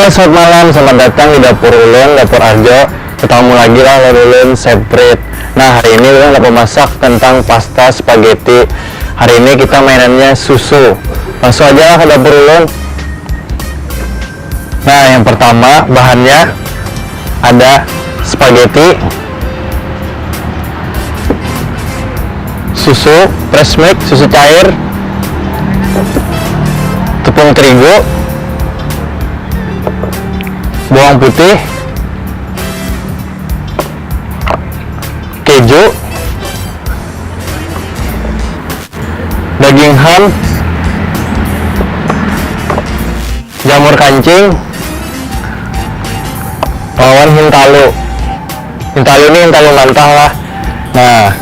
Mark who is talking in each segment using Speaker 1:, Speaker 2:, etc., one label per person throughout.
Speaker 1: Selamat malam, selamat datang di Dapur Ulun, Dapur Arjo. Ketemu lagi lah Ulun Seprit. Nah, hari ini Ulun akan masak tentang pasta spaghetti. Hari ini kita mainannya susu. Langsung aja lah ke Dapur Ulun. Nah, yang pertama bahannya ada spaghetti, susu fresh milk, susu cair, tepung terigu, bawang putih, keju, daging ham, jamur kancing, lawan hintalu. Hintalu ini hintalu mentah lah. Nah,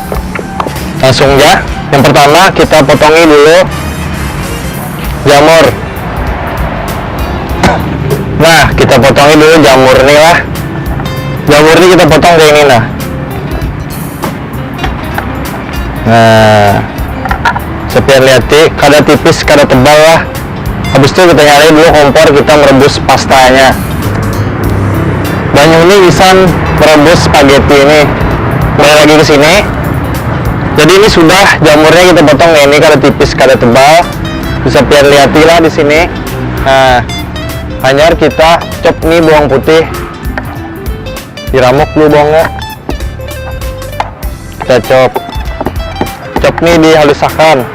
Speaker 1: langsung ya. Yang pertama kita potongi dulu jamur. Nah, kita potongin dulu jamur nih lah. Jamur ini kita potong kayak ini nah. Nah, sepian lihat kada tipis, kada tebal lah. Habis itu kita nyalain dulu kompor, kita merebus pastanya. Banyu ini bisa merebus spaghetti ini. Mulai lagi ke sini. Jadi ini sudah jamurnya kita potong kayak ini, kada tipis, kada tebal. Bisa pian lihat lah di sini. Nah, hanyar kita chop nih bawang putih, diramuk dulu bawangnya, kita chop nih dihalusakan.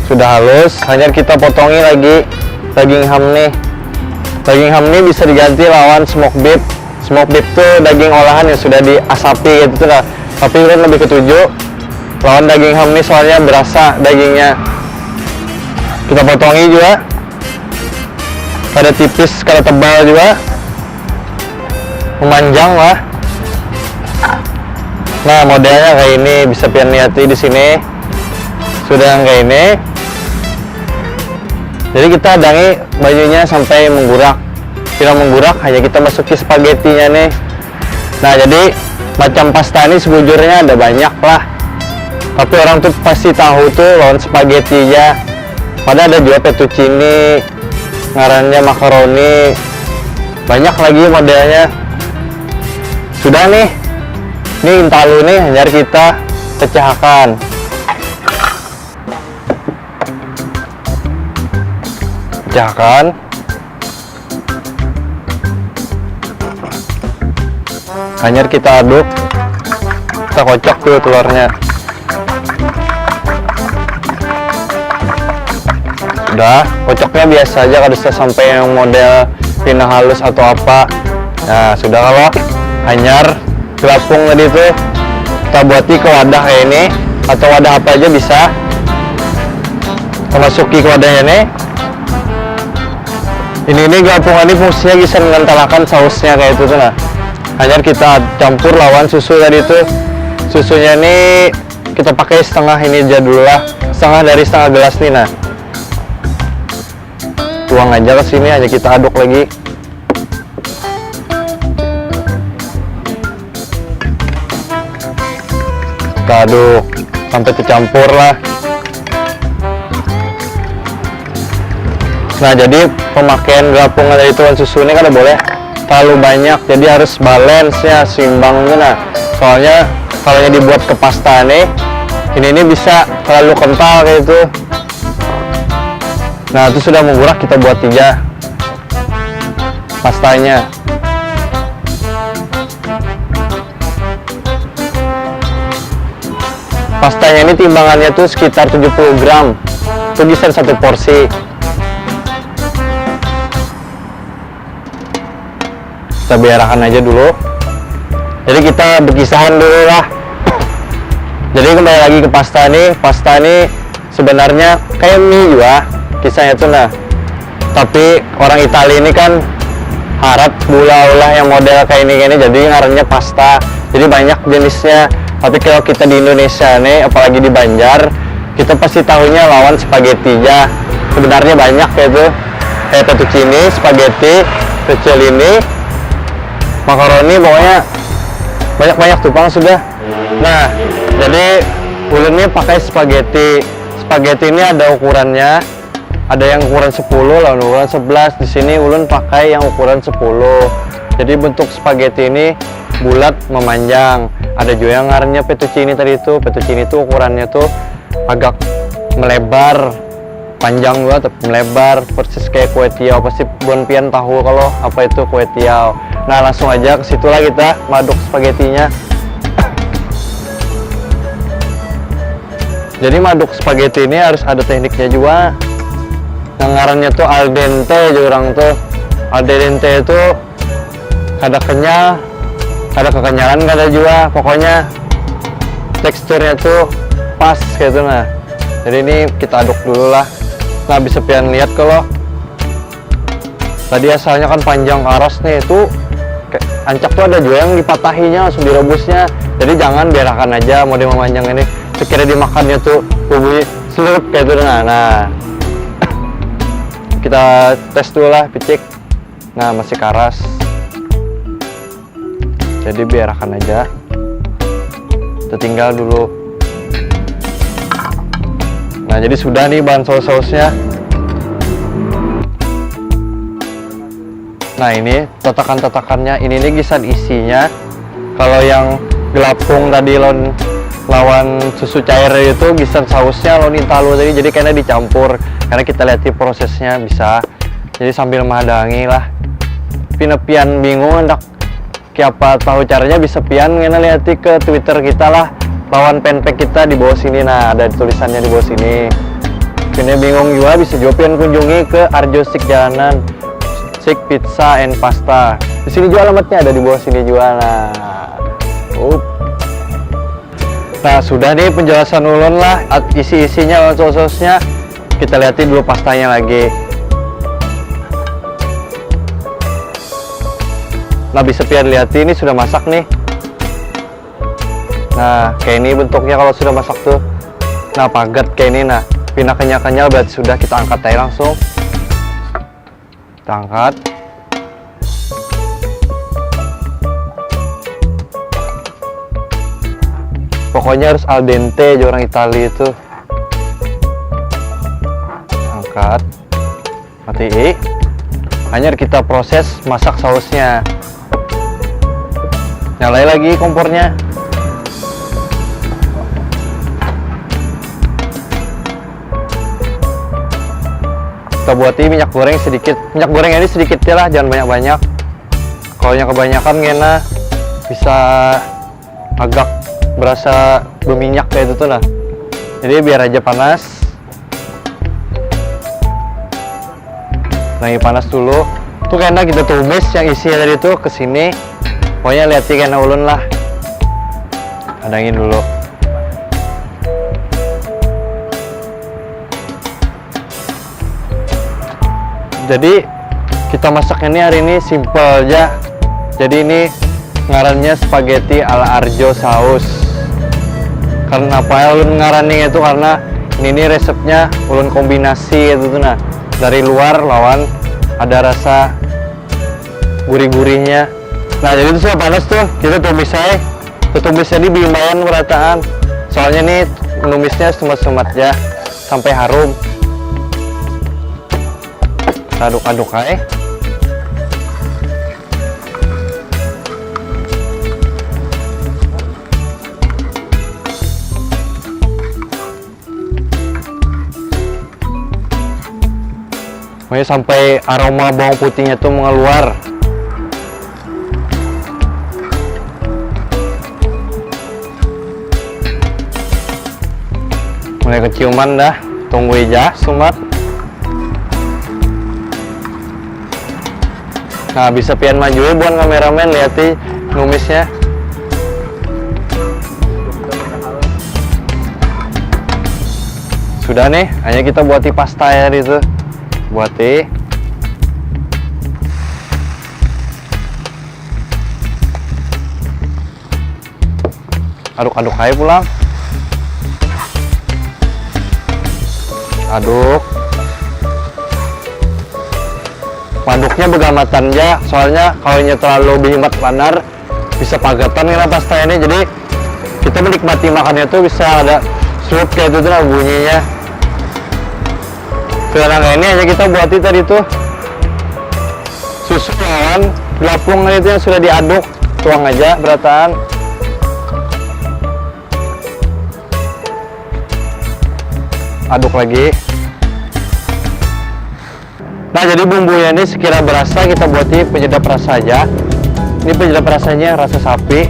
Speaker 1: Sudah halus, hanyar kita potongi lagi daging ham nih. Daging ham ini bisa diganti lawan smoke beef. Smoke beef tuh daging olahan yang sudah diasapi gitu lah, tapi kan lebih ketujuh lawan daging ham ini soalnya berasa dagingnya. Kita potongi juga, kada tipis, kada tebal juga, memanjang lah. Nah, modelnya kayak ini, bisa pian lihat di sini. Sudah yang kayak ini. Jadi kita dangi bajunya sampai menggurak. Bila menggurak, hanya kita masuki spagettinya nih. Nah, jadi macam pasta ini sebujurnya ada banyak lah. Tapi orang tuh pasti tahu tuh lawan spaghetti ya. Padahal ada juga fettuccine, ngarannya makaroni, banyak lagi modelnya. Sudah nih, ini hintalu nih, hanya kita pecahkan. Pecahkan. Hanya kita aduk, kita kocok tuh telurnya. Udah, kocoknya biasa aja, kada usah sampai yang model pindah halus atau apa. Nah, sudah kalau hanyar gelapung tadi tuh kita buati ke wadah kayak ini, atau wadah apa aja bisa. Kita masuki ke wadahnya nih. Ini gelapungan ini fungsinya bisa mengentalakan sausnya kayak itu tuh nah. Hanyar kita campur lawan susu tadi tuh. Susunya nih kita pakai setengah ini aja dulu lah, setengah dari setengah gelas nih nah. Tuang aja ke sini, hanya kita aduk lagi. Kita aduk sampai tercampur lah. Nah, jadi pemakaian gelapungan dari tuan susu ini kan boleh terlalu banyak, jadi harus balance ya, seimbang tuh nah. Soalnya kalau dibuat ke pasta nih, ini bisa terlalu kental kayak itu. Nah, itu sudah menggurak, kita buat 3 pastanya. Pastanya ini timbangannya tuh sekitar 70 gram. Itu bisa 1 porsi. Kita biarkan aja dulu. Jadi kita berkisahan dulu lah. Jadi kembali lagi ke pasta nih. Pasta ini sebenarnya kayak mie juga kisahnya tuh nah. Tapi orang Italia ini kan harap gula-gula yang model kayak ini jadi ngarannya pasta. Jadi banyak jenisnya. Tapi kalau kita di Indonesia nih, apalagi di Banjar, kita pasti tahunya lawan spaghetti ya. Sebenarnya banyak kayak itu, kayak fettuccine, spaghetti, tortellini, makaroni, pokoknya banyak-banyak tuh Bang sudah. Nah, jadi ulunnya pakai spaghetti spaghetti ini ada ukurannya, ada yang ukuran 10 lalu ukuran 11. Di sini ulun pakai yang ukuran 10. Jadi bentuk spaghetti ini bulat memanjang. Ada juga yang ngarannya fettuccine tadi itu. Fettuccine itu ukurannya tuh agak melebar, panjang juga tapi melebar, persis kayak kue tiaw. Pasti Bon Pian tahu kalau apa itu kue tiaw. Nah, langsung aja ke situlah kita maduk spagettinya. Jadi maduk spaghetti ini harus ada tekniknya juga. Yang ngarannya tuh al dente orang tuh. Al dente itu kada kenyal, kada kekenyalan, kada juga. Pokoknya teksturnya tuh pas gitu nah. Jadi ini kita aduk dulu lah. Nah, bisa pian lihat kalau tadi asalnya kan panjang karas nih, itu ancak tuh ada juga yang dipatahinya langsung direbusnya. Jadi jangan biarkan aja mode memanjang ini. Sekira dimakannya tuh bumbunya seluruh kayak itu. Nah kita tes dulu lah picik. Nah, masih karas, jadi biarkan aja, kita tinggal dulu. Nah, jadi sudah nih bahan saus-sausnya. Nah, ini tatakan-tatakannya, ini nih gisan isinya. Kalau yang gelapung tadi lawan susu cair itu gisan sausnya lawan intalu tadi, jadi kayaknya dicampur karena kita lihat prosesnya bisa. Jadi sambil madangi lah. Pian bingung hendak siapa tahu caranya, bisa pian ngena lihat ke Twitter kita lah, lawan fanpage kita di bawah sini. Nah, ada tulisannya di bawah sini. Pian bingung juga bisa juga pian kunjungi ke Arjo Sik Jalanan Sik Pizza and Pasta. Di sini juga alamatnya ada di bawah sini juga. Nah, sudah nih penjelasan ulun lah, isi-isinya, saus-sausnya. Kita lihatin dulu pastanya lagi. Nah, bisa pian lihat ini sudah masak nih. Nah, kayak ini bentuknya kalau sudah masak tuh. Nah, padat kayak ini. Nah, pindah kenyal-kenyal berarti sudah, kita angkat aja langsung. Kita angkat. Pokoknya harus al dente, orang Italia itu. Angkat, mati. Hanya kita proses masak sausnya. Nyalain lagi kompornya. Kita buatin minyak goreng sedikit. Minyak goreng ini sedikit ya lah, jangan banyak-banyak. Kalau yang kebanyakan ngena bisa agak berasa berminyak kayak itu tuh. Nah, jadi biar aja panas. Lagi panas dulu tuh, karena kita tumis yang isinya tadi tuh ke sini. Pokoknya lihat sih karena ulun lah, adangin dulu. Jadi kita masaknya ini hari ini simple aja. Jadi ini ngarannya spaghetti ala Arjo saus. Karena apa ulun ngarannya itu karena ini resepnya ulun kombinasi gitu tuh. Nah, dari luar lawan ada rasa gurih-gurihnya. Nah, jadi itu sudah panas tuh, kita tumis aja. Tumisnya di bimbayan merataan. Soalnya nih numisnya semat-semat ya sampai harum. Aduk-aduk aja. Pokoknya sampai aroma bawang putihnya tuh mengeluar. Mulai keciuman dah, tunggu aja sumat. Nah, bisa pian maju ya buat kameramen, lihat numisnya. Sudah nih, hanya kita buati pasta ya itu. Buati. Aduk-aduk aja pulang. Aduk. Aduknya begamatan ya, soalnya kalau terlalu berhemat panar bisa pagatan karena pasta ini. Jadi kita menikmati makannya tuh bisa ada sup kayak itu tuh bunyinya. Sekarang ini aja kita buatin tadi tuh susu lawan pelapung itu yang sudah diaduk, tuang aja berataan. Aduk lagi. Nah, jadi bumbunya ini sekira berasa kita buatin penyedap rasa aja. Ini penyedap rasanya rasa sapi.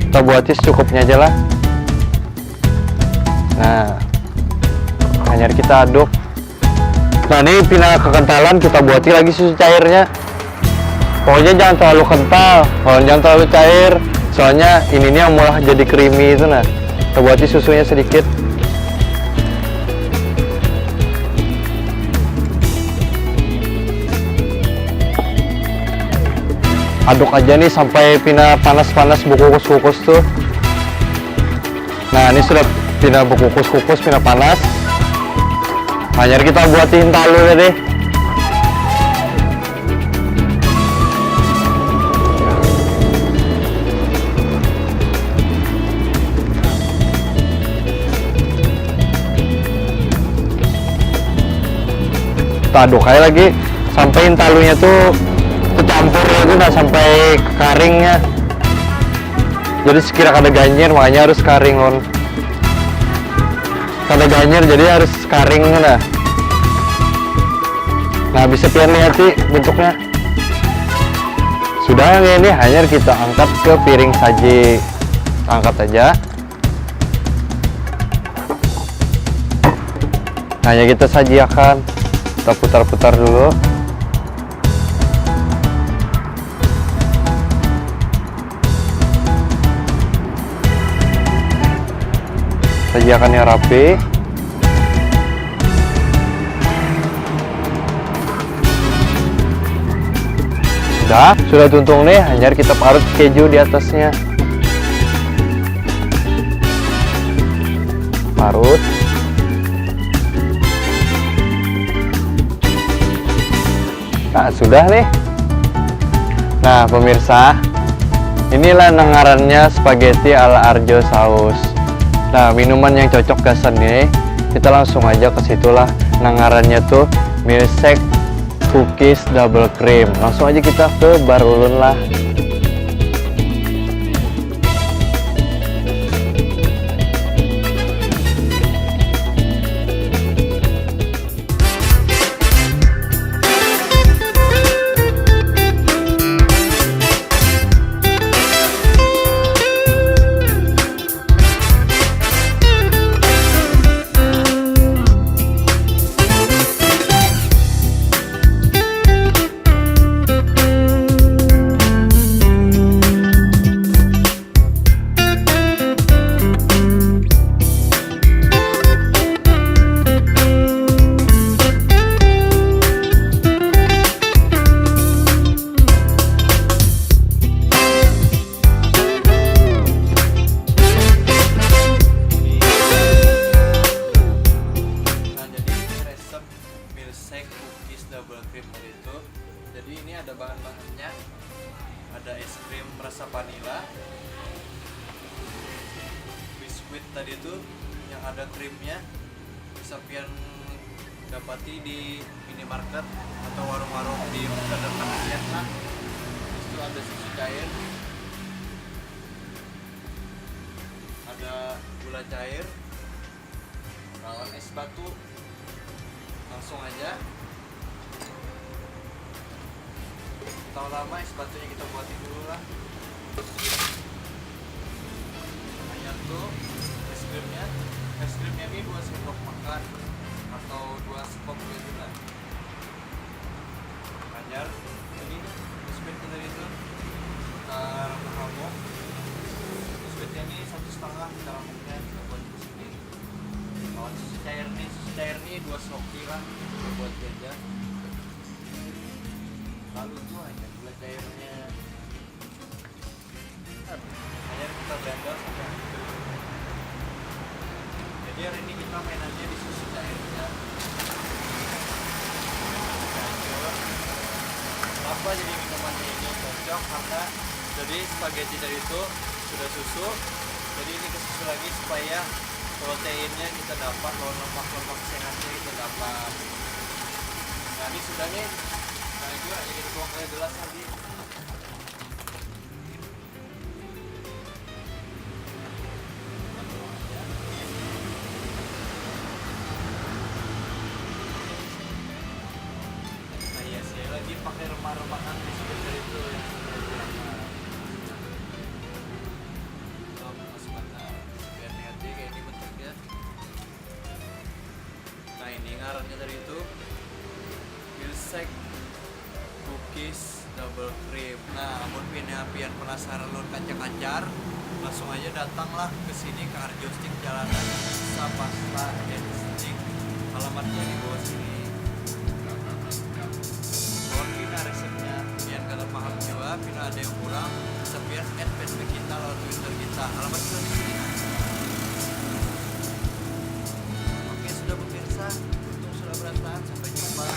Speaker 1: Kita buatin secukupnya aja lah. Nah, hanya kita aduk. Nah, ini pina kekentalan kita buatin lagi susu cairnya. Pokoknya jangan terlalu kental, jangan terlalu cair. Soalnya ini yang malah jadi creamy itu. Nah, kita buatin susunya sedikit. Aduk aja nih sampai pina panas-panas berkukus-kukus tuh. Nah, ini sudah pina berkukus-kukus, pina panas. Hanya kita buatin talu ya deh. Kita aduk aja lagi sampai talunya tuh kecampur itu nggak sampai karingnya. Jadi sekira kada ganjir makanya harus karing on. Kada ganjir jadi harus karing nah. Nah, bisa pian lihat sih bentuknya. Sudah yang ini hanya kita angkat ke piring saji. Angkat aja. Hanya kita sajikan. Kita putar-putar dulu. Sajikannya rapi. Sudah tuntung nih, hanya kita parut keju di atasnya. Parut. Nah, sudah nih. Nah, pemirsa, inilah nangarannya spaghetti ala Arjo Saus. Nah, minuman yang cocok gasan nih, kita langsung aja ke situlah. Nangarannya tuh milkshake cookies double cream. Langsung aja kita ke Bar Ulun lah. Jadi ini ada bahan-bahannya, ada es krim rasa vanila, biskuit tadi itu yang ada krimnya, bisa pian dapati di minimarket atau warung-warung di dekat Vietnam. Itu ada susu cair, ada gula cair, lawan es batu. Langsung aja. Lama es batunya kita buatin dulu lah. Hanya tuh es krimnya ini 2 sendok makan atau 2 skop gitu lah. Hanya ini biskuitnya dari itu kita rambut. Biskuitnya ini 1,5 kita rambutnya kita buat di sini. Kalau susu cair nih 2 soki lah kita buat aja. Lalu tuh hanya gula cairnya, hanya kita blender sampai hancur. Jadi hari ini kita mainannya di susu cairnya. Kenapa jadi minumannya ini cocok? Karena jadi spaghetti dari itu sudah susu, jadi ini ke susu lagi supaya proteinnya kita dapat, lemak-lemak sehatnya kita dapat.
Speaker 2: Ini sudah nih. Nah juga ini kita tuang kayak gelas lagi. Nah iya sih lagi pakai remah-remahan di sekitar itu ya. Sebentar, biar hati kayak ini bentuknya. Nah ini ngarannya dari itu milkshake cookies double cream. Nah, amun pian penasaran lor kancar-kancar, langsung aja datanglah ke sini ke Arjo Stick Jalanan Pizza Pasta and Stick. Alamatnya di bawah sini. Mohon pina resepnya, pian kalau paham Jawa, pina ada yang kurang, bisa pian add Facebook kita lewat Twitter kita. Alamat kita di sini. Oke, sudah pemirsa, untung sudah beratahan. Sampai jumpa.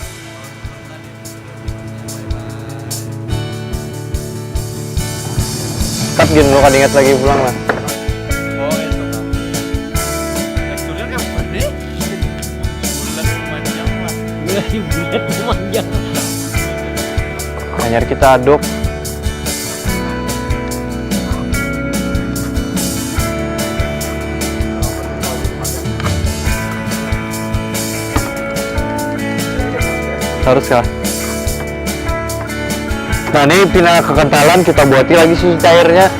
Speaker 1: Cut gini lu kan ingat lagi pulang lah.
Speaker 2: Oh itu kan. Teksturnya kan gede. Bulat panjang lah.
Speaker 3: Bulat panjang.
Speaker 1: Hanya kita aduk. Harus kah? Nah ini pina kekentalan kita buati lagi susu cairnya.